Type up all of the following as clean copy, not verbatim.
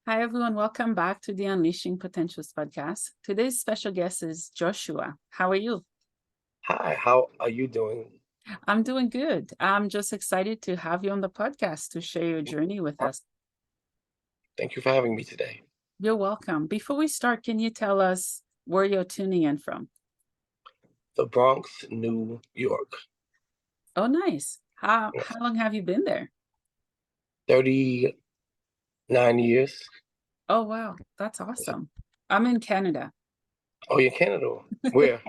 Hi, everyone. Welcome back to the Unleashing Potentials podcast. Today's special guest is Joshua. How are you? Hi, how are you doing? I'm doing good. I'm just excited to have you on the podcast to share your journey with us. Thank you for having me today. You're welcome. Before we start, can you tell us where you're tuning in from? The Bronx, New York. Oh, nice. How Yes. how long have you been there? 39 years. Oh, wow. That's awesome. I'm in Canada. Oh, you're in Canada. Where?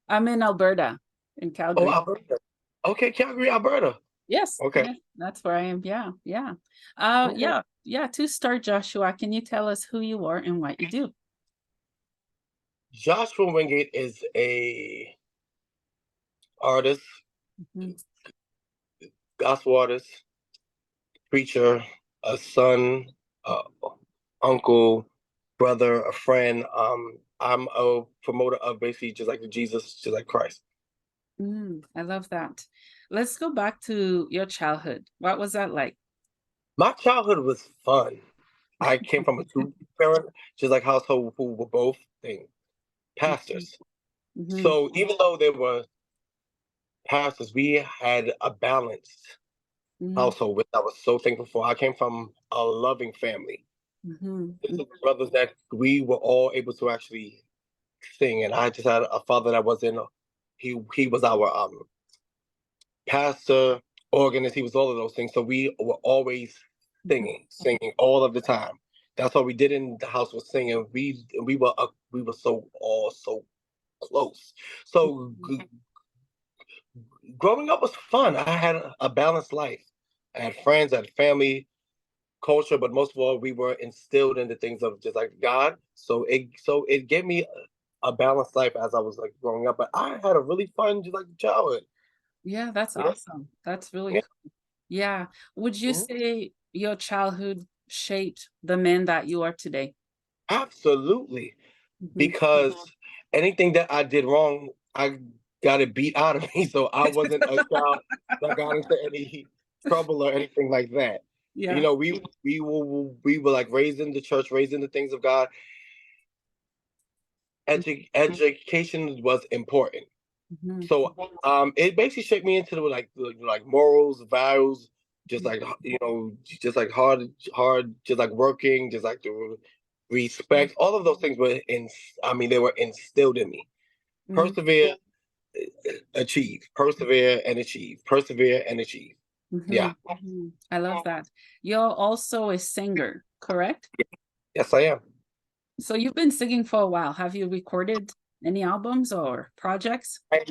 I'm in Alberta, in Oh, Calgary. Alberta. Okay, Calgary, Alberta. Yes, Okay. yes, that's where I am. Yeah, yeah. Okay. Yeah. To start, Joshua, can you tell us who you are and what you do? Joshua Wingate is a artist, Mhm. gospel artist, preacher, a son, uh, uncle, brother, a friend. I'm a promoter of basically just like Jesus, just like Christ. I love that. Let's go back to your childhood. What was that like? My childhood was fun. I came from a two-parent, just like household who were both Mhm, pastors. mhm, So even though they were pastors, we had a balanced mhm, household, which I was so thankful for. I came from a loving family. mhm, This is brothers that we were all able to actually sing, and I just had a father that was in. He was our pastor, organist. He was all of those things. So we were always mhm, singing all of the time. That's what we did in the house was singing. We were so all so close. So mhm. growing up was fun. I had a balanced life. I had friends, I had family, culture, but most of all, we were instilled in the things of just like God. So it gave me a balanced life as I was like growing up. But I had a really fun just like childhood. Yeah, that's Yeah, awesome. That's really yeah, cool. Yeah. Would you mhm. say your childhood shaped the man that you are today? Absolutely. Mhm. Because anything that I did wrong, I got it beat out of me. So I wasn't a child that got into any trouble or anything like that. You Yeah. know, we were like raised in the church, raised in the things of God. Education was important. Mhm, So it basically shaped me into like morals, values, just like just like hard, just like working, just like the respect. All of those things were in. I mean, they were instilled in me. mhm, Persevere, achieve. Persevere and achieve. Persevere and achieve. Yeah. mhm, mhm. I love that. You're also a singer, correct? Yes, I am. So you've been singing for a while. Have you recorded any albums or projects? I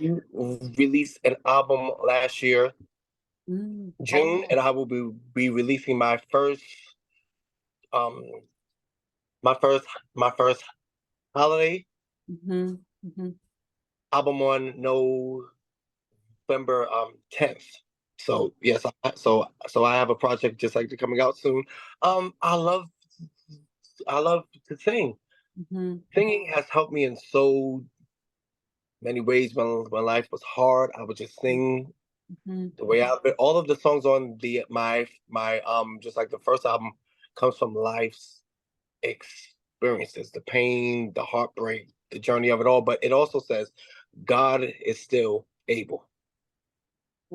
released an album last year, Mm, June, and I will be releasing um my first my first holiday mhm, mhm. album on November 10th. So yes, so I have a project just like coming out soon. I love to sing. Mhm, Singing has helped me in so many ways. When life was hard, I would just sing mhm, the way out of it. All of the songs on the my just like the first album comes from life's experiences, the pain, the heartbreak, the journey of it all. But it also says God is still able.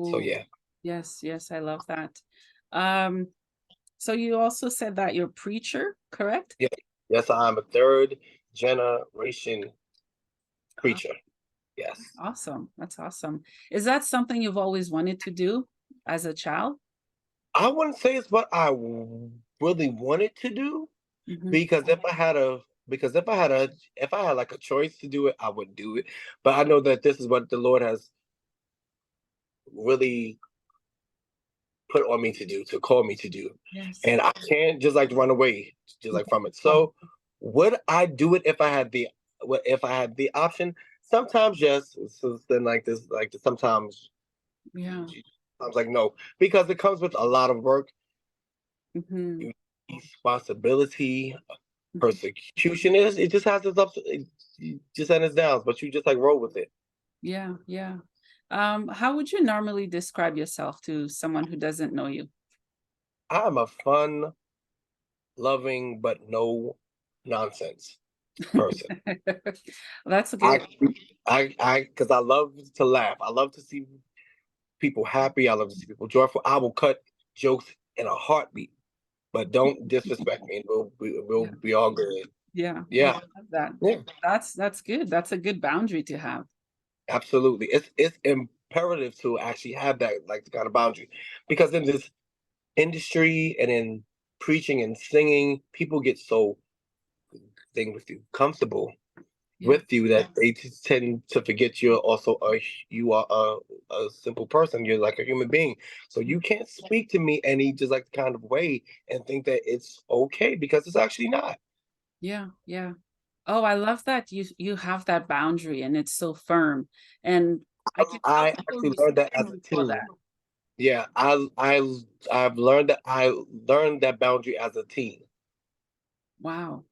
So Ooh, yeah. yes, yes, I love that. Um, so you also said that you're a preacher, correct? Yeah. Yes, I'm a third generation Ah, preacher. Yes. awesome. That's awesome. Is that something you've always wanted to do as a child? I wouldn't say it's what I really wanted to do Mhm, because if I had like a choice to do it, I would do it. But I know that this is what the Lord has really put on me to do, to call me to do. yes. And I can't just like run away just like from it. So would I do it if I had the option? Sometimes yes. So then sometimes Yeah. I was like no, because it comes with a lot of work, Mhm, responsibility, mhm. persecution. It just has its ups, it just and its downs, but you just like roll with it. Yeah, yeah. How would you normally describe yourself to someone who doesn't know you? I'm a fun, loving, but no nonsense person. That's good. Because I love to laugh. I love to see people happy. I love to see people joyful. I will cut jokes in a heartbeat, but don't disrespect me. We'll Yeah, be all good. yeah, yeah, Yeah, I love that. yeah, That's good. That's a good boundary to have. absolutely. It's imperative to actually have that like the kind of boundary, because in this industry and in preaching and singing, people get so thing with you comfortable Yeah, with you that they just tend to forget you're also you are a simple person. You're like a human being, so you can't speak to me any just like kind of way and think that it's okay, because it's actually not. yeah, yeah. Oh, I love that you have that boundary and it's so firm. And I can tell I people actually learned respect that as a you for teen. that. Yeah, I've learned that I learned that boundary as a teen. Wow.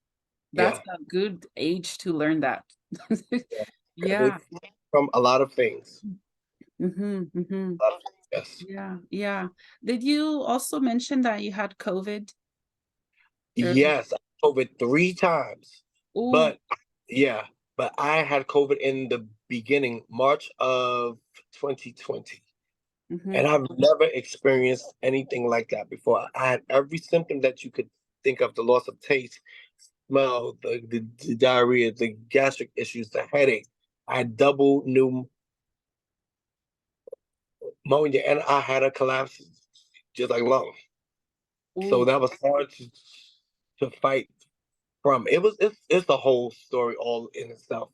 That's Yeah, a good age to learn that. yeah, because Yeah. it's from a lot of things. Mhm, mhm. A lot of things, yes. Yeah, yeah. Did you also mention that you had COVID earlier? Yes, I had COVID 3 times, Oh, but yeah, but I had COVID in the beginning, March of 2020, mhm. and I've never experienced anything like that before. I had every symptom that you could think of: the loss of taste, smell, the diarrhea, the gastric issues, the headache. I had double pneumonia, and I had a collapse, just like lung. So Oh, that was hard to fight from. It's the whole story all in itself.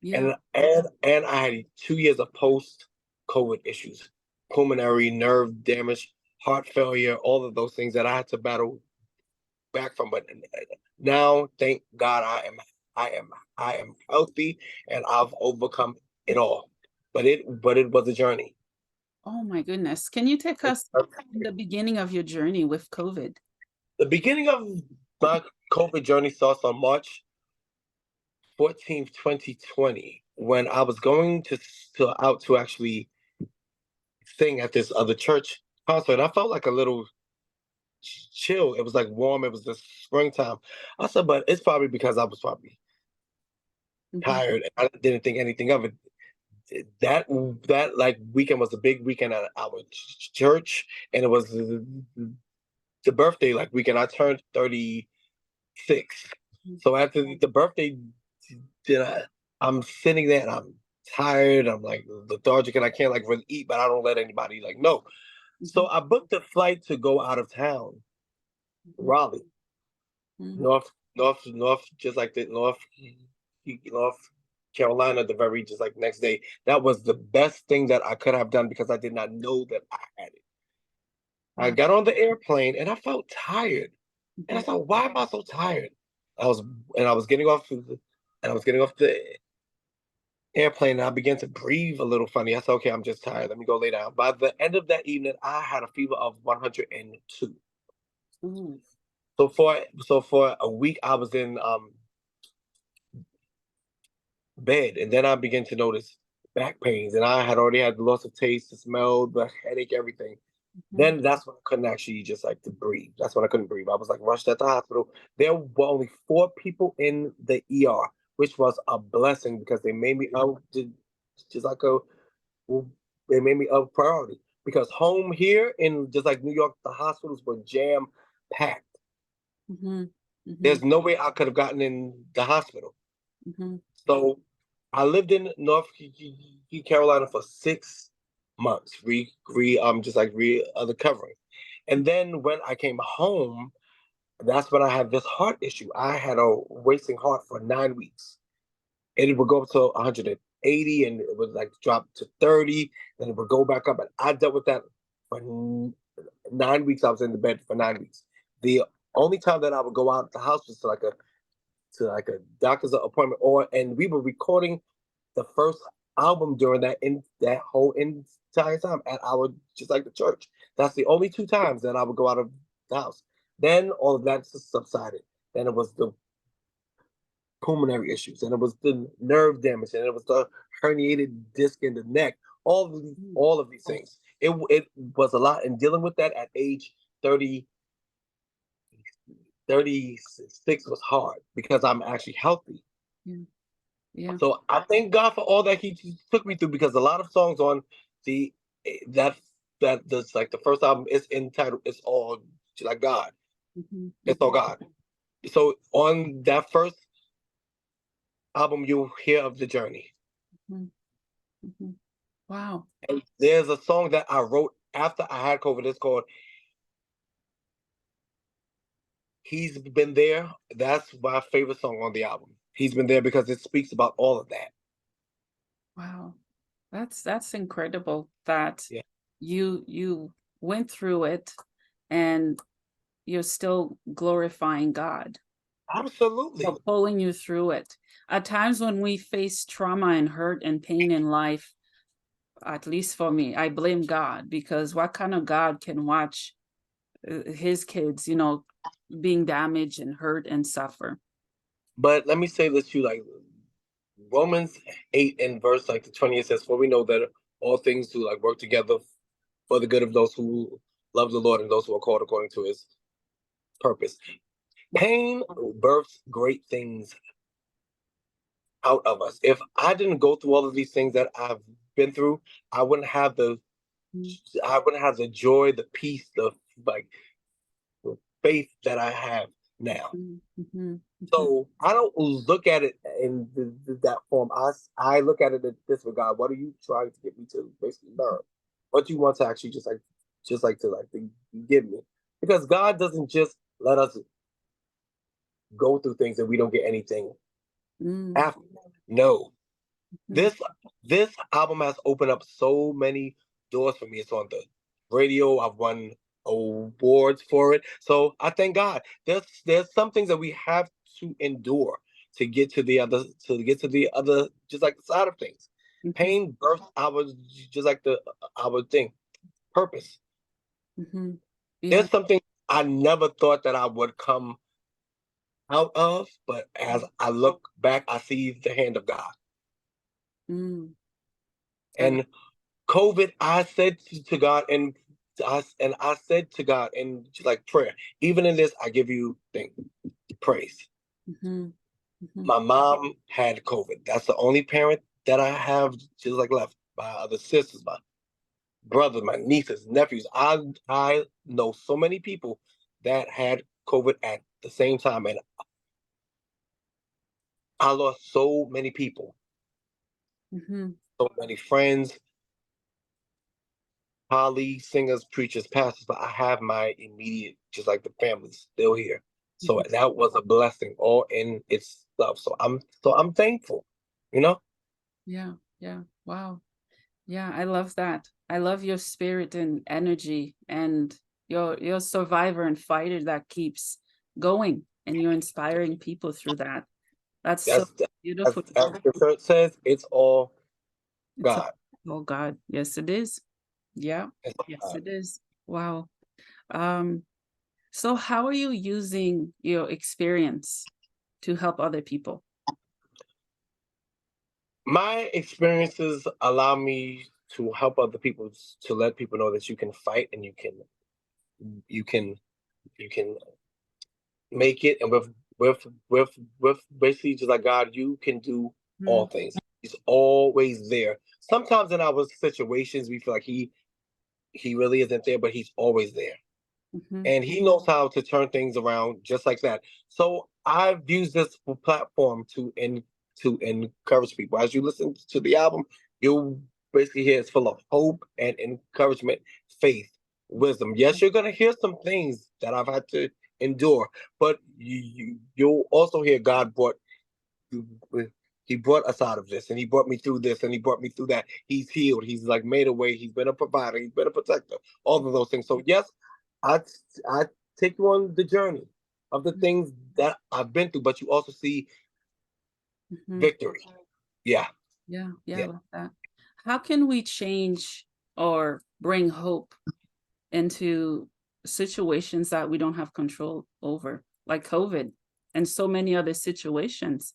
yeah. And I had 2 years of post COVID issues, pulmonary nerve damage, heart failure, all of those things that I had to battle back from. But now, thank God, I am I am healthy and I've overcome it all. But it was a journey. Oh my goodness. Can you take us in the beginning of your journey with COVID? The beginning of my COVID journey starts on March 14th, 2020, when I was going out to actually sing at this other church concert. I felt like a little chill. It was like warm. It was the springtime. I said, but it's probably because I was probably Mhm, tired. I didn't think anything of it. That like weekend was a big weekend at our church, and it was the birthday like weekend. I turned 36. mhm, So after the birthday dinner, I'm sitting there and I'm tired. I'm like lethargic and I can't like really eat, but I don't let anybody like know. So mhm, I booked a flight to go out of town, mhm, Raleigh, mhm. north, just like the North Carolina, the very just like next day. That was the best thing that I could have done because I did not know that I had it. I Wow. got on the airplane and I felt tired. And I Mhm, thought, why am I so tired? I was and I was getting off the airplane and I began to breathe a little funny. I said, okay, I'm just tired. Let me go lay down. By the end of that evening, I had a fever of 102. ooh, So for a week, I was in bed, and then I began to notice back pains, and I had already had the loss of taste, the smell, the headache, everything. mhm. Then that's when I couldn't actually just like to breathe. That's when I couldn't breathe. I was like rushed at the hospital. There were only 4 people in the ER, which was a blessing because they made me out just like a well, they made me a priority. Because home here in just like New York, the hospitals were jam packed. Mhm, mhm, There's no way I could have gotten in the hospital. mhm. So I lived in North Carolina for 6 months, just like recovering. And then when I came home, that's when I had this heart issue. I had a racing heart for 9 weeks. It would go up to 180 and it would like drop to 30, then it would go back up. And I dealt with that for 9 weeks. I was in the bed for 9 weeks. The only time that I would go out of the house was to like a doctor's appointment, and we were recording the first album during that whole entire time at our just like the church. That's the only 2 times that I would go out of the house. Then all of that subsided. Then it was the pulmonary issues, and it was the nerve damage, and it was the herniated disc in the neck. Mm. All of these things. It was a lot, and dealing with that at age 30, 36 was hard because I'm actually healthy. Yeah. Yeah. So I thank God for all that He took me through, because a lot of songs on the that that's like the first album is entitled "It's All Like God." Mhm, It's all God. So on that first album, you'll hear of the journey. mhm, mhm. Wow. And there's a song that I wrote after I had COVID. It's called "He's Been There." That's my favorite song on the album. He's been there because it speaks about all of that. Wow. That's incredible that Yeah, you went through it and you're still glorifying God for absolutely. pulling you through it. At times when we face trauma and hurt and pain in life, at least for me, I blame God, because what kind of God can watch his kids, being damaged and hurt and suffer? But let me say this to you, like Romans 8 and verse like the 20th says, "For we know that all things do like work together for the good of those who love the Lord and those who are called according to His purpose." Pain births great things out of us. If I didn't go through all of these things that I've been through, I wouldn't have the Mm, I wouldn't have the joy, the peace, like the faith that I have now. mm, mhm, mhm, So I don't look at it in that form. I look at it in this regard. What are you trying to get me to basically learn? What do you want to actually just like to give me? Because God doesn't just let us go through things and we don't get anything mm, after. No, mhm, this album has opened up so many doors for me. It's on the radio. I've won awards for it. So I thank God. There's some things that we have to endure to get to the other just like the side of things. mhm, Pain births our just like our thing. Purpose. mhm. Yeah. There's something I never thought that I would come out of, but as I look back, I see the hand of God. Mm. I love. And COVID, I said to God, I said to God in like prayer, even in this, I give you praise. Mhm, mhm, My mom had COVID. That's the only parent that I have just like left. My other sisters, my brothers, my nieces, nephews. I know so many people that had COVID at the same time, and I lost so many people, mhm, so many friends, colleagues, singers, preachers, pastors, but I have my immediate, just like the family, still here. So mhm. that was a blessing all in itself. So I'm thankful, you know? Yeah, yeah. Wow. Yeah, I love that. I love your spirit and energy, and your survivor and fighter that keeps going, and you're inspiring people through that. That's so That's beautiful. as the church says, it's all It's a, God. oh God. Yes, it is. Yeah. It's all Yes, God. it is. Wow. Um, so how are you using your experience to help other people? My experiences allow me to help other people, to let people know that you can fight and you can you can make it, and with basically just like God, you can do all Mm, things. He's always there. Sometimes in our situations, we feel like he really isn't there, but he's always there, mhm, and he knows how to turn things around just like that. So I've used this platform to encourage people. As you listen to the album, you'll basically hear it's full of hope and encouragement, faith, wisdom. Yes, you're gonna hear some things that I've had to endure, but you'll also hear God brought he brought us out of this, and he brought me through this, and he brought me through that. He's healed. He's like made a way. He's been a provider. He's been a protector. All of those things. So yes, I I take you on the journey of the things that I've been through, but you also see mhm. victory. Yeah, Yeah, yeah, I yeah. love that. How can we change or bring hope into situations that we don't have control over, like COVID and so many other situations?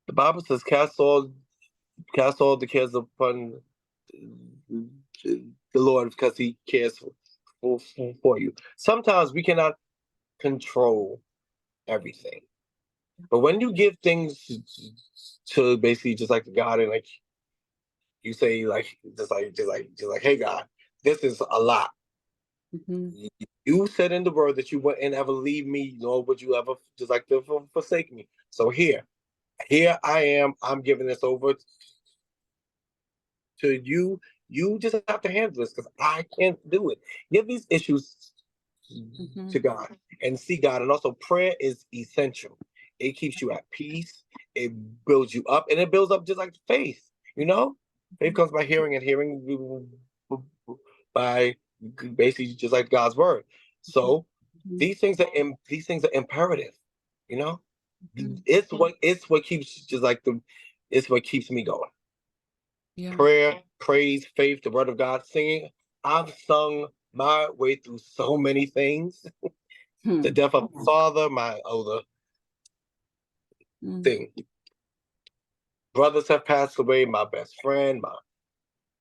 The Bible says, cast all the cares upon the Lord because He cares for you. Sometimes we cannot control everything. But when you give things to basically just like God, and like you say, like just like, hey God, this is a lot. Mhm. You said in the word that you wouldn't ever leave me, nor would you ever just like to forsake me. So here I am. I'm giving this over to you. You just have to handle this because I can't do it. Give these issues to Mhm. God and see God. And also, prayer is essential. It keeps you at peace. It builds you up, and it builds up just like faith. You know, faith comes by hearing, and hearing by basically just like God's word. So Mhm. these things are imperative. You know, Mhm. it's what keeps just like it's what keeps me going. Yeah. Prayer, praise, faith, the word of God, singing. I've sung my way through so many things. The Hmm. death of my father, my older Mm. thing. Brothers have passed away, my best friend, my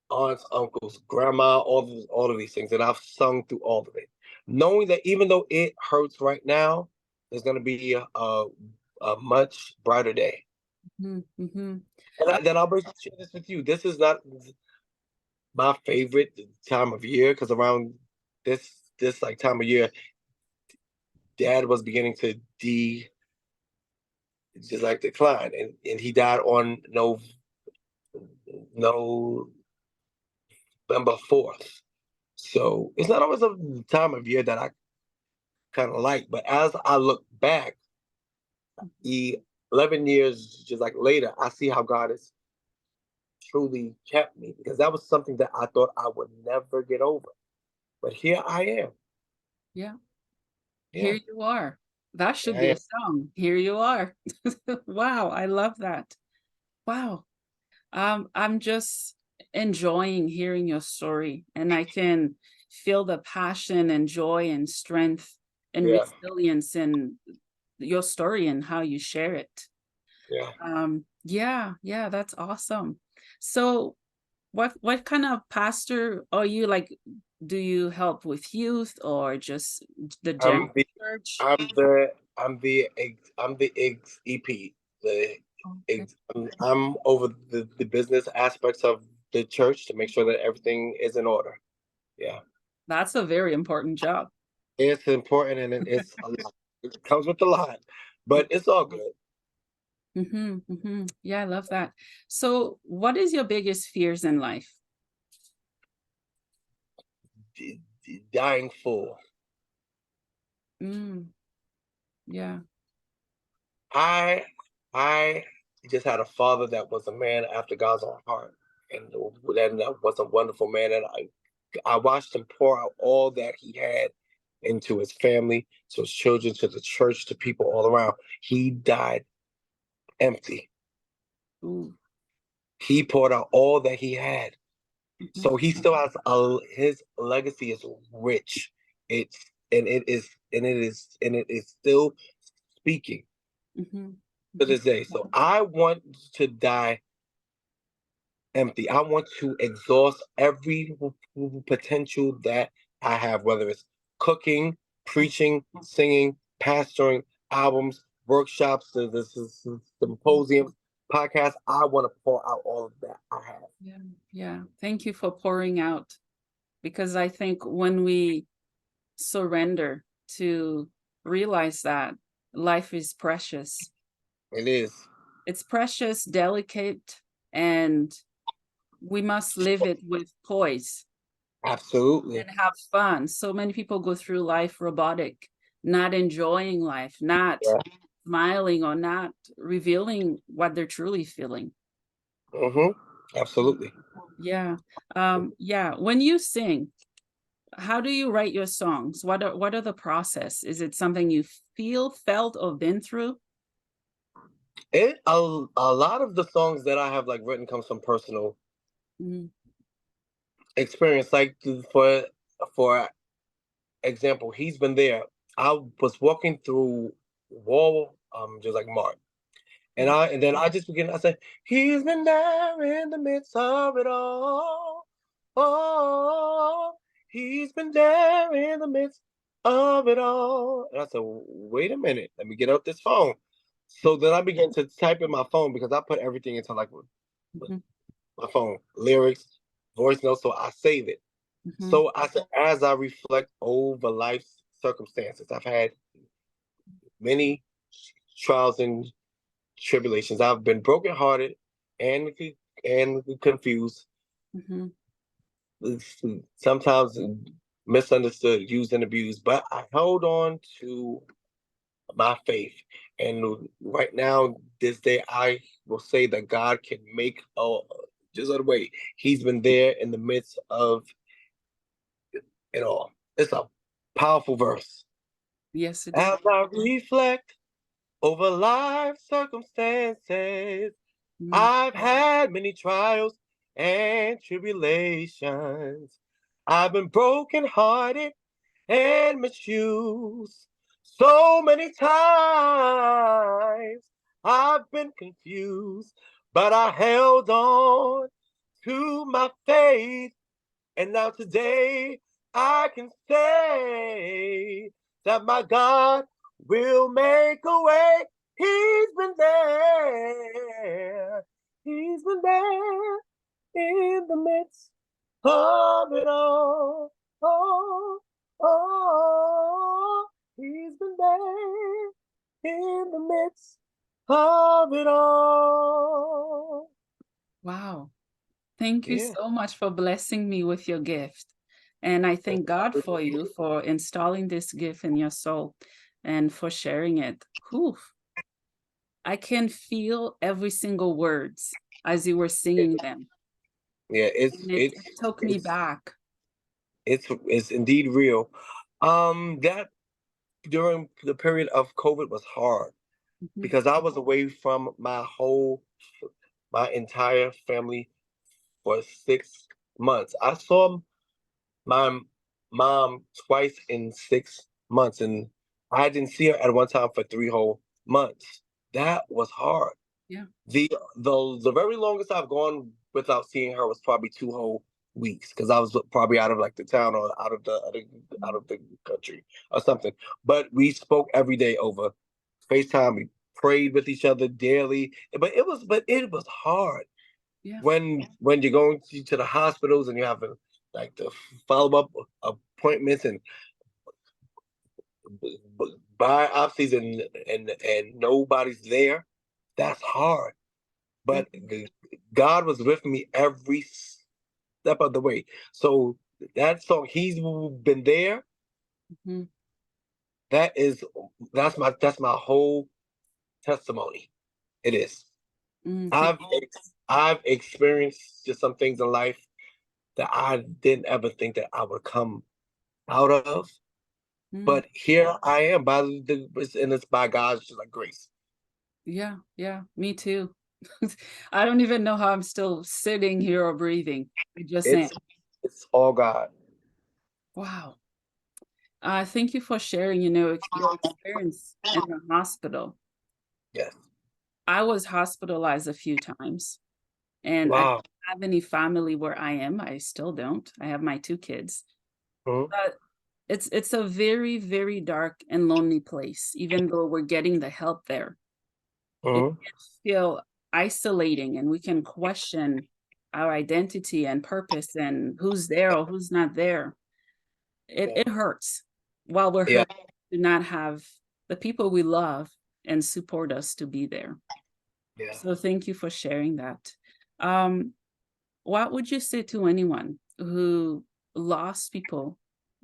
aunts, uncles, grandma, all of these things. And I've sung through all of it. Knowing that even though it hurts right now, there's gonna be a much brighter day. Mhm. Mhm. And then I'll share this with you. This is not my favorite time of year because around this like time of year, dad was beginning to just like decline, and he died on November 4th. So it's not always a time of year that I kind of like, but as I look back, 11 years just like later, I see how God has truly kept me because that was something that I thought I would never get over. But here I am. Yeah. Here Yeah, you are. That should I be am. a song. Here you are. Wow, I love that. Wow. I'm just enjoying hearing your story, and I can feel the passion and joy and strength and Yeah, resilience in your story and how you share it. yeah. Yeah, yeah, that's awesome. So what kind of pastor are you, like, do you help with youth or just the I'm general the church? I'm the EP. The Okay. I'm over the business aspects of the church to make sure that everything is in order. Yeah, That's a very important job. it's important and it's a lot. It comes with a lot, but it's all good. Mhm, mhm. Yeah, I love that. So, what is your biggest fears in life? Dying full. Mm, yeah. I I just had a father that was a man after God's own heart, and that was a wonderful man. And I watched him pour out all that he had into his family, to his children, to the church, to people all around. He died empty. Ooh. He poured out all that he had. Mhm, So he still has his legacy is rich. It's and it is still speaking mhm, to mhm, this day. So I want to die empty. I want to exhaust every potential that I have, whether it's cooking, preaching, singing, pastoring, albums, workshops, the mhm. symposiums, podcasts. I want to pour out all of that I have. Yeah, yeah. Thank you for pouring out, because I think when we surrender to realize that life is precious, It is. it's precious, delicate, and we must live it with poise Absolutely. and have fun. So many people go through life robotic, not enjoying life, not Yeah. smiling, or not revealing what they're truly feeling. Mm-hmm. Absolutely. Yeah. Yeah. When you sing, how do you write your songs? What are the process? Is it something you felt, or been through? A lot of the songs that I have like written comes from personal Mm, experience. Like for example, he's been there. I was walking through Wall, just like Mark, mm, and then I just began. I said, "He's been there in the midst of it all. Oh, he's been there in the midst." of it all. And I said, wait a minute, let me get out this phone. So then I began to type in my phone because I put everything into like Mhm, my phone, lyrics, voice notes, so I save it. mhm, So I said, as I reflect over life's circumstances, I've had many trials and tribulations. I've been brokenhearted and confused, mhm. sometimes misunderstood, used and abused. But I held on to my faith, and right now, this day, I will say that God can make just a way. He's been there in the midst of it all. It's a powerful verse. Yes, it is. As I reflect over life circumstances, Mm, I've had many trials and tribulations. I've been brokenhearted and misused so many times. I've been confused, but I held on to my faith. And now today I can say that my God will make a way. He's been there. He's been there in the midst of it all. Oh, oh, he's been there in the midst of it all. wow. Thank you Yeah. so much for blessing me with your gift. And I thank God for you for installing this gift in your soul and for sharing it. Whew. I can feel every single words as you were singing them. Yeah, And it took me back. it's indeed real. That during the period of COVID was hard Mhm, because I was away from my entire family for 6 months. I saw my mom twice in 6 months, and I didn't see her at one time for 3 whole months. That was hard. yeah. The very longest I've gone without seeing her was probably 2 whole weeks because I was probably out of like the town or out Mm, of the country or something. But we spoke every day over FaceTime. We prayed with each other daily. But it was hard yeah. when you're going to the hospitals and you have like the follow up appointments and biopsies and nobody's there. That's hard. But Mhm, God was with me every step of the way. So that song, He's Been There, mhm, that is that's my whole testimony. It is. thank I've experienced just some things in life that I didn't ever think that I would come out of. mm, But here I am and it's by God's just like grace. yeah, yeah, me too. I don't even know how I'm still sitting here or breathing. I just am. It's it's all God. Wow. Thank you for sharing, your experience in the hospital. Yes. I was hospitalized a few times, and I don't Wow. have any family where I am. I still don't. I have my 2 kids. Mhm. But it's a very, very dark and lonely place, even though we're getting the help there. It Mhm. can feel isolating, and we can question our identity and purpose and who's there or who's not there. It Yeah. it hurts while we're Yeah. hurt to not have the people we love and support us to be there. Yeah. So thank you for sharing that. Um, what would you say to anyone who lost people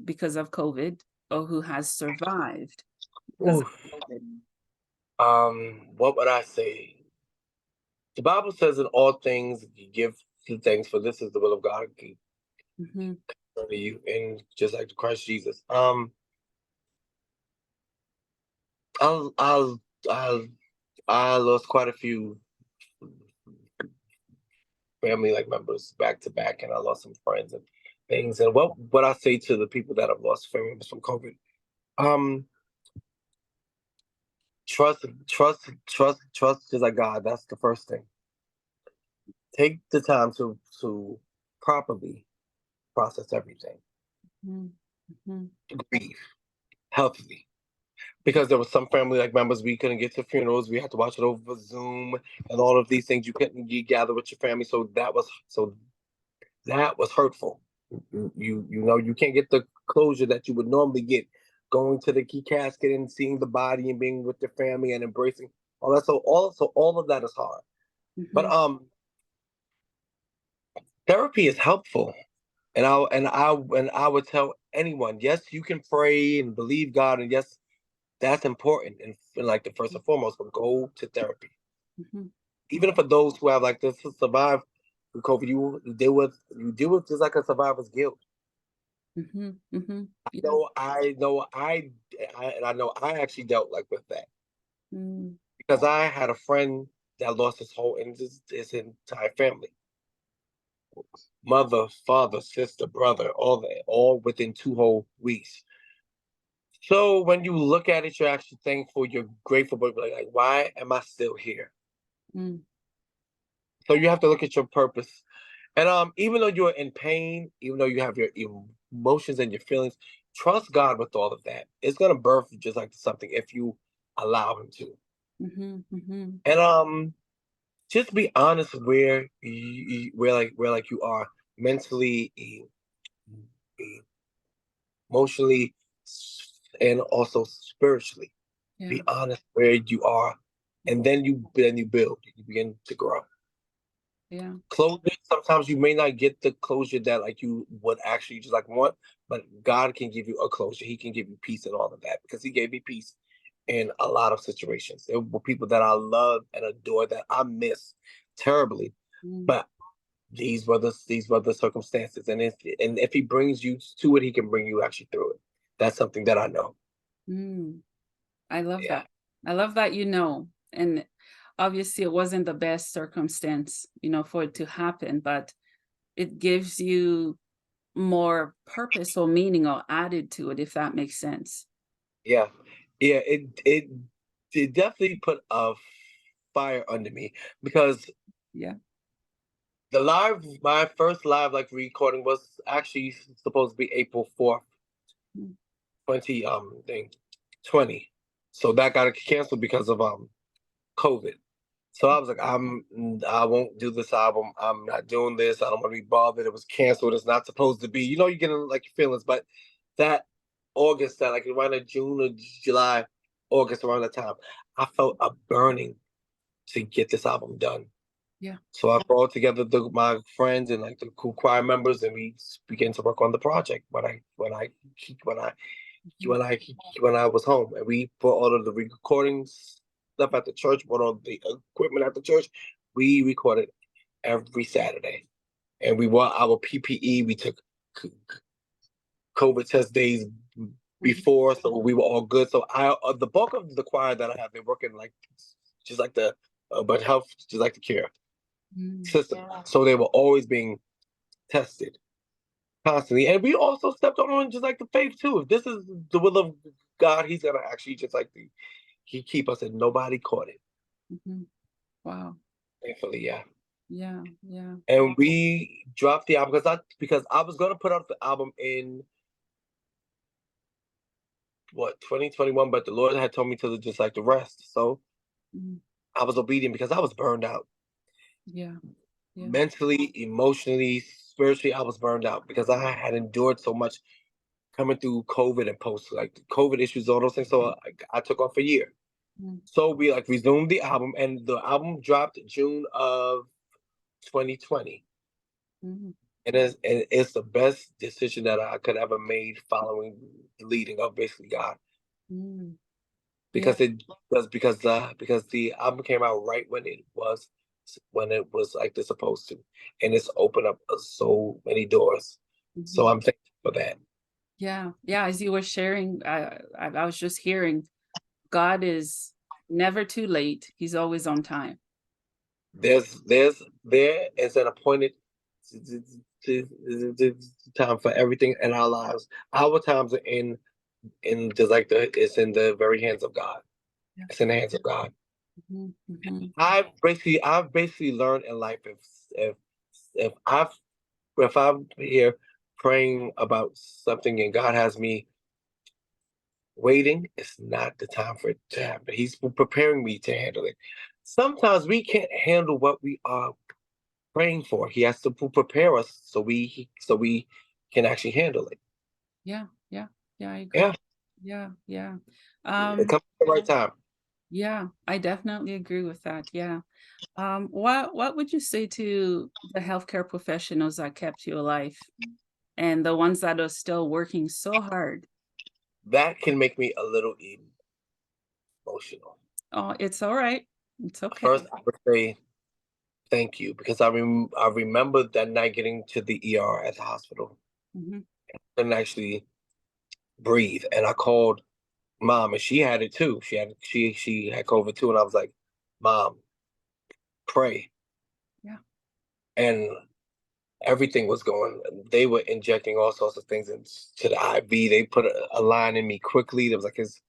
because of COVID or who has survived because Ooh. of COVID? What would I say? The Bible says in all things you give thanks, for this is the will of God Mhm, concerning you, and just like Christ Jesus. I'll, I'll, I'll, I lost quite a few family like members back to back, and I lost some friends and things. And what I say to the people that have lost family members from COVID, um, trust is like God. That's the first thing. Take the time to properly process everything. mhm, mhm, Grieve. healthily. Because there was some family like members we couldn't get to funerals, we had to watch it over Zoom and all of these things. You couldn't gather with your family, so that was hurtful. You can't get the closure that you would normally get going to the key casket and seeing the body and being with your family and embracing all that. So all of that is hard. But therapy is helpful. And I would tell anyone, yes, you can pray and believe God, and yes, that's important and like the first and foremost, but go to therapy. Even for those who have like this to survive COVID, you deal with just like a survivor's guilt. Yeah. I know I actually dealt like with that Mm. because I had a friend that lost his entire family, mother, father, sister, brother, all within 2 whole weeks. So when you look at it, you're actually thankful, you're grateful, but like why am I still here? Mm. So you have to look at your purpose. And even though you're in pain, even though you have your emotions and your feelings, trust God with all of that. It's gonna birth just like something if you allow him to. And just be honest where you are mentally, emotionally, and also spiritually. Yeah. Be honest where you are, and then you build. You begin to grow. Yeah. Closure, sometimes you may not get the closure that like you would actually just like want, but God can give you a closure. He can give you peace and all of that because he gave me peace in a lot of situations. There were people that I love and adore that I miss terribly, Mm. but these were the circumstances, and if he brings you to it, he can bring you actually through it. That's something that I know. Mm. I love Yeah, that. I love that, and obviously it wasn't the best circumstance, for it to happen, but it gives you more purpose or meaning or added to it, if that makes sense. yeah, yeah. It definitely put a fire under me because Yeah. my first live like recording was actually supposed to be April 4th, Mm. 2020. So that got canceled because of COVID. So I was like, I won't do this album. I'm not doing this. I don't want to be bothered. It was canceled. It's not supposed to be. You get like your feelings, but that August, that like around the June or July, August around that time, I felt a burning to get this album done. Yeah. So I brought together my friends and like the cool choir members, and we began to work on the project. When I Mhm. when I was home, and we put all of the recordings stuff at the church, brought all the equipment at the church. We recorded every Saturday, and we wore our PPE. We took COVID test days Mhm. before, so we were all good. So the bulk of the choir that I have, they work in like just like the but health, just like the care Mm. system. So they were always being tested constantly. And we also stepped on just like the faith too. If this is the will of God, he's gonna actually just like he keep us and nobody caught it. Mhm. Wow. Thankfully, yeah. Yeah. Yeah. And we dropped the album because I was gonna put out the album in what 2021, but the Lord had told me to just like the rest. So Mhm. I was obedient because I was burned out. Yeah. Yeah. Mentally, emotionally, spiritually, I was burned out because I had endured so much coming through COVID and post like COVID issues, all those things. So I took off a year. Mm. So we like resumed the album, and the album dropped June of 2020. Mhm. And it's the best decision that I could ever made following the leading of basically God Mm. Yeah. because because the album came out right when it was like they're supposed to, and it's opened up so many doors. So Mhm. I'm thankful for that. Yeah. Yeah. As you were sharing, I was just hearing God is never too late. He's always on time. There is an appointed time for everything in our lives. Our times are in just like it's in the very hands of God. Yeah. It's in the hands of God. Mhm. Mhm. I've basically learned in life if if I've if I'm here praying about something and God has me waiting is not the time for it to happen. He's preparing me to handle it. Sometimes we can't handle what we are praying for. He has to prepare us so we can actually handle it. Yeah, yeah, yeah, I agree. Yeah, Yeah, yeah. it comes at the right time. Yeah, I definitely agree with that. Yeah. What would you say to the healthcare professionals that kept you alive and the ones that are still working so hard? That can make me a little emotional. Oh, it's all right. It's okay. First, I would say thank you because I remember that night getting to the ER at the hospital Mhm. and actually breathe, and I called mom, and she had it too. She had COVID too, and I was like, "Mom, pray." Yeah. And everything was going. They were injecting all sorts of things into the IV. They put a line in me quickly. There was like his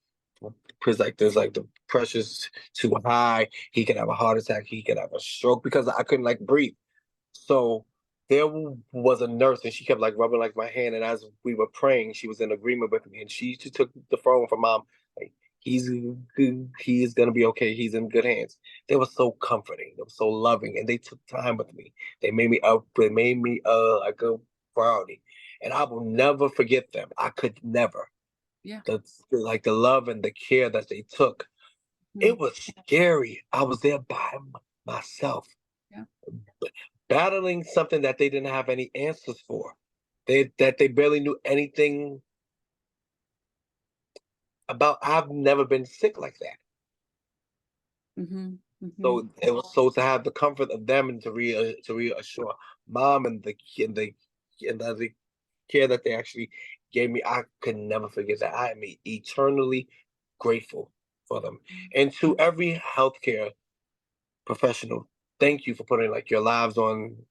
like there's like the pressure's too high. He could have a heart attack. He could have a stroke because I couldn't like breathe. So there was a nurse, and she kept like rubbing like my hand. And as we were praying, she was in agreement with me, and she took the phone from mom. Like, he's good. He is gonna be okay. He's in good hands. They were so comforting. They were so loving, and they took time with me. They made me up. They made me like a priority, and I will never forget them. I could never. Yeah. The love and the care that they took. Mm. It was scary. I was there by myself, Yeah. battling something that they didn't have any answers for. They barely knew anything about. I've never been sick like that. Mhm. Mhm. So it was so to have the comfort of them and to reassure mom and the care that they actually gave me, I could never forget that. I am eternally grateful for them. Mm. And to every healthcare professional, thank you for putting like your lives on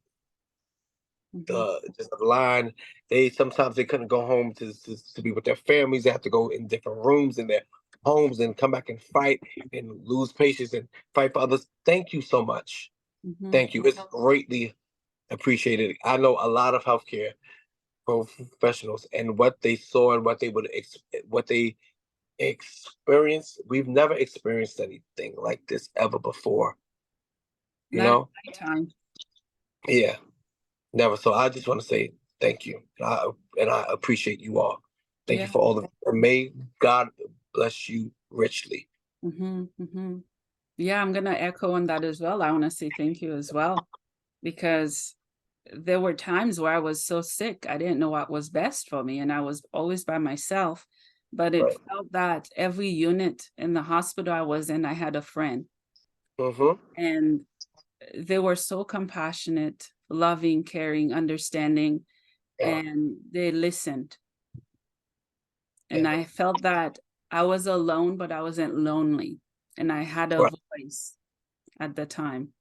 Mhm. the line. They sometimes they couldn't go home to be with their families. They have to go in different rooms in their homes and come back and fight and lose patience and fight for others. Thank you so much. Mhm. Thank you. It's greatly appreciated. I know a lot of healthcare professionals and what they saw and what they experienced. We've never experienced anything like this ever before. You Not at know? my time. Yeah. Never. So I just want to say thank you. And I appreciate you all. Thank you Yeah. for all the and may God bless you richly. Mhm. Mhm. Yeah, I'm gonna echo on that as well. I want to say thank you as well because there were times where I was so sick, I didn't know what was best for me, and I was always by myself. But it Right. felt that every unit in the hospital I was in, I had a friend, Mm-hmm. and they were so compassionate, loving, caring, understanding, Yeah. and they listened. And Yeah. I felt that I was alone, but I wasn't lonely, and I had a Right. voice at the time.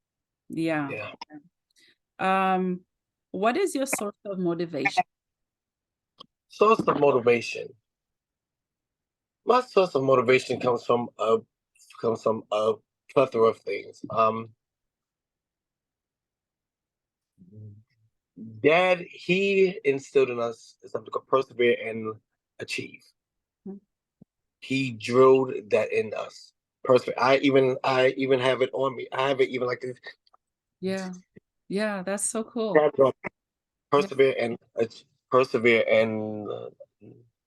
Yeah. Yeah. Um, what is your source of motivation? Source of motivation. My source of motivation comes from a plethora of things. Dad, he instilled in us something called persevere and achieve. Mm. He drilled that in us. Persevere. I even have it on me. I have it even like this. Yeah. Yeah, that's so cool. Tab it on. Yeah. Persevere and persevere and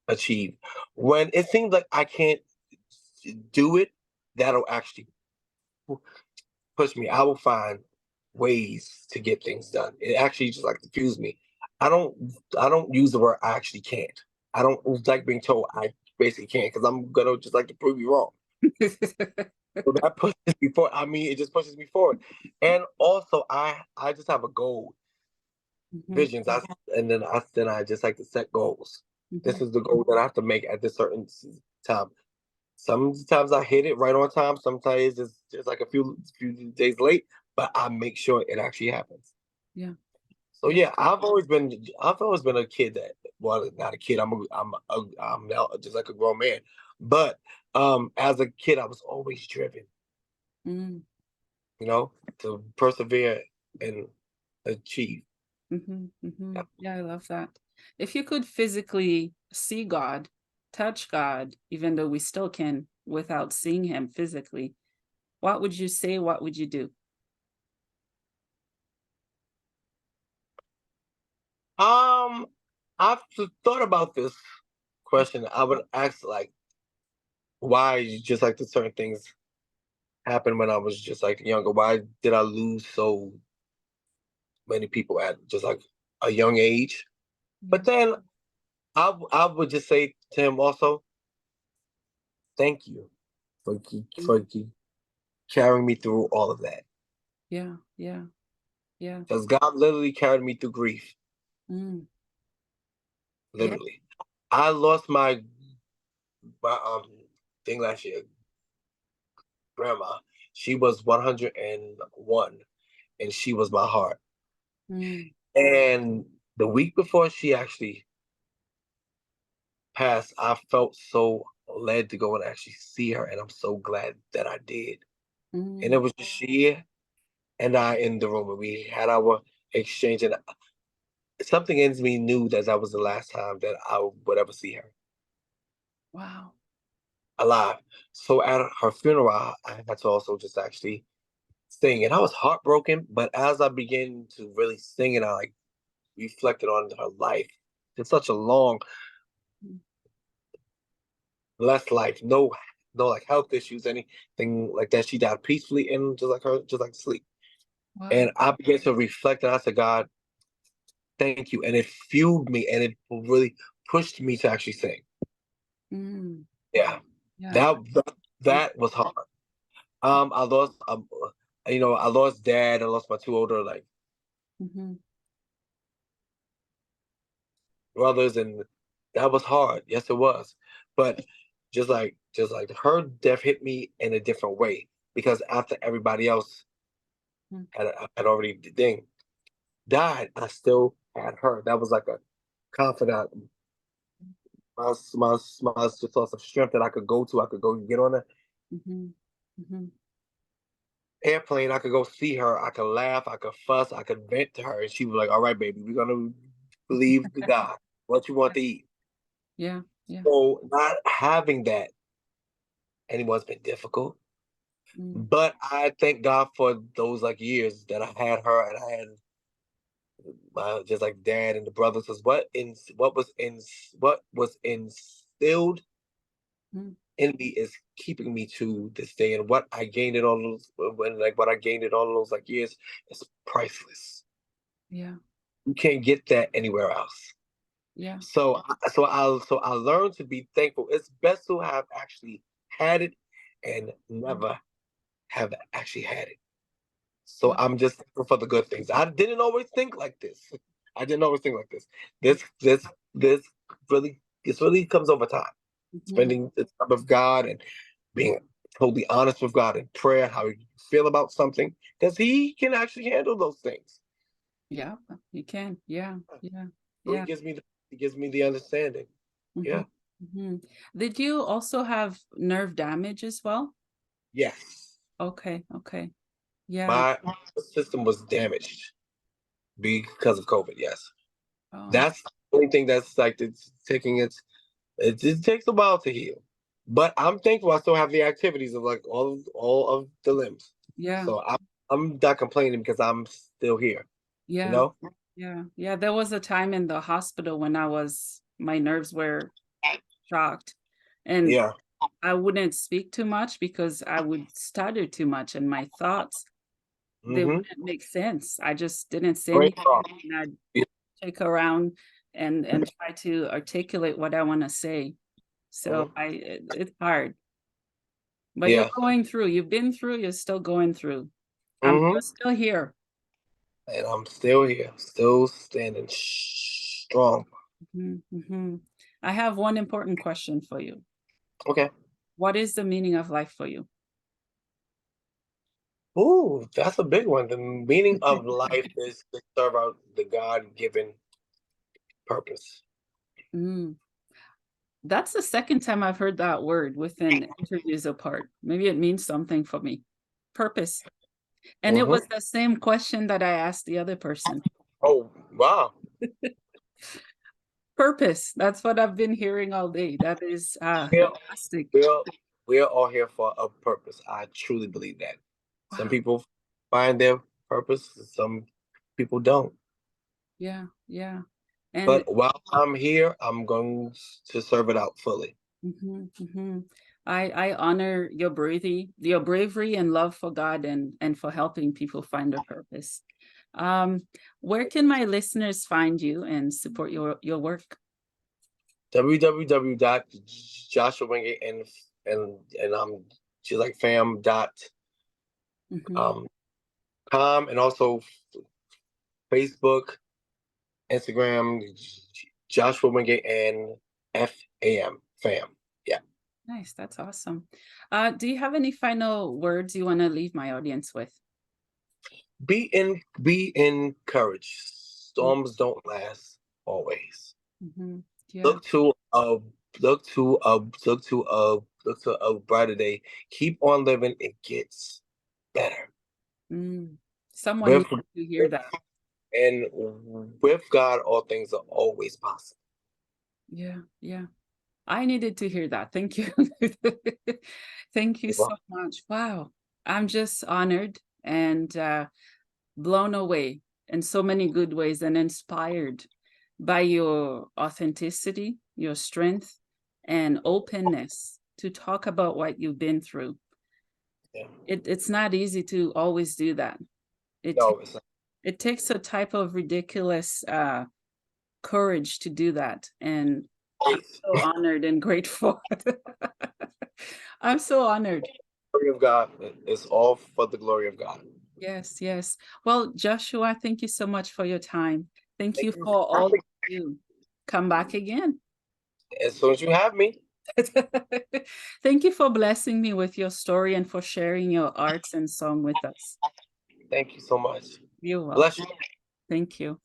achieve. When it seems like I can't do it, that'll actually push me. I will find ways to get things done. It actually just like fuels me. I don't I don't use the word I actually can't. I don't like being told I basically can't because I'm gonna just like to prove you wrong. So that pushes me forward. I mean, it just pushes me forward. And also I just have a goal, Mhm, visions. I just like to set goals. This mhm. is the goal that I have to make at this certain time. Sometimes I hit it right on time. Sometimes it's just like a few days late, but I make sure it actually happens. Yeah, So yeah. yeah, I've always been a kid that well not a kid. I'm now just like a grown man, but as a kid I was always driven, Mm, you know, to persevere and achieve. mhm, Yeah. mhm. Yeah, I love that. If you could physically see God, touch God, even though we still can without seeing him physically, what would you say? What would you do? Um, I've thought about this question. I would ask like, why just like the certain things happened when I was just like younger? Why did I lose so many people at just like a young age? Yeah. But then I would just say to him also, thank you for Mm. carrying me through all of that. Yeah. Yeah. Yeah. Because God literally carried me through grief. Mm. Yeah. Literally, I lost my thing last year. Grandma, she was 101, and she was my heart. Mm. And the week before she actually passed, I felt so led to go and actually see her, and I'm so glad that I did. And it Mm. was just she and I in the room, and we had our exchange, and something in me knew that that was the last time that I would ever see her Wow. alive. So at her funeral, I had to also just actually sing, and I was heartbroken. But as I began to really sing, and I like reflected on her life, it's such a long, Mm. blessed life. No like health issues, anything like that. She died peacefully and just like her, just like sleep. Wow. And I began to reflect, and I said, God, thank you. And it fueled me, and it really pushed me to actually sing. Mm. Yeah, Yeah. that that, that was hard. I lost, I lost dad. I lost my two older like Mm-hmm. brothers, and that was hard. Yes, it was. But just like her death hit me in a different way because after everybody else Mm. had already died, I still had her. That was like a confidant, my source of strength that I could go to. I could go get on an Mm-hmm. Mm-hmm. airplane. I could go see her. I could laugh. I could fuss. I could vent to her, and she was like, "All right, baby, we're gonna believe the God. What you want to eat." Yeah. Yeah. So not having that anyone's been difficult. Mm. But I thank God for those like years that I had her and I had my just like dad and the brothers. Because what was instilled Mm. in me is keeping me to this day. And what I gained in all those what I gained in all those like years is priceless. Yeah. You can't get that anywhere else. Yeah. So I learned to be thankful. It's best to have actually had it and Mm. never have actually had it. So Wow. I'm just thankful for the good things. I didn't always think like this. I didn't always think like this. This really this really comes over time. Mm-hmm. Spending the time with God and being totally honest with God in prayer, how you feel about something, because He can actually handle those things. Yeah. You can. Yeah. Yeah. So Yeah. He gives me the understanding. Mm-hmm. Yeah. Mm-hmm. Did you also have nerve damage as well? Yes. Okay. Okay. Yeah. My system was damaged because of COVID. Yes. Oh. That's the only thing that's like it's taking it just takes a while to heal. But I'm thankful I still have the activities of like all of the limbs. Yeah. So I'm not complaining because I'm still here, you Yeah. know? Yeah. Yeah. There was a time in the hospital when my nerves were shocked, and Yeah. I wouldn't speak too much because I would stutter too much, and my thoughts, they Mm-hmm. wouldn't make sense. I just didn't say Great anything, talk. and I'd Yeah. take around and try to articulate what I want to say. So Mhm. it's hard, but you're Yeah. going through. You've been through. You're still going through. Mm-hmm. You're still here. And I'm still here, still standing strong. Mhm, mhm. I have one important question for you. Okay. What is the meaning of life for you? Ooh, that's a big one. The meaning of life is to serve out the God-given purpose. Mm. That's the second time I've heard that word within interviews apart. Maybe it means something for me. Purpose. And it Mm-hmm. was the same question that I asked the other person. Oh, wow. Purpose. That's what I've been hearing all day. That is We're, fantastic. we're all here for a purpose. I truly believe that. Some Wow. people find their purpose, some people don't. Yeah, yeah. And But while I'm here, I'm going to serve it out fully. mhm, mhm. I honor your bravery and love for God and for helping people find their purpose. Where can my listeners find you and support your work? www.Joshua Wingate and just like fam dot Mhm. um com, and also Facebook, Instagram, Joshua Wingate and FAM. Yeah. Nice, that's awesome. Do you have any final words you want to leave my audience with? Be encouraged. Mm, Storms don't last always. mhm. Yeah. Look to a look to a look to a look to a brighter day. Keep on living. It gets better. Mm. Someone With, needs to hear with that. and with God, all things are always possible. Yeah, yeah. I needed to hear that. Thank you. Thank you so Well, much. Wow. I'm just honored and blown away in so many good ways and inspired by your authenticity, your strength, and openness to talk about what you've been through. yeah. It's not easy to always do that. It ta- No, it's it takes a type of ridiculous courage to do that, and I'm not. so honored and grateful. I'm so honored. Glory of God. It's all for the glory of God. Yes, yes. Well, Joshua, thank you so much for your time. Thank Thank you you. for all you do. Come back again. As soon as you have me, Thank you for blessing me with your story and for sharing your arts and song with us. thank you so much. You're Bless welcome. you. Thank you.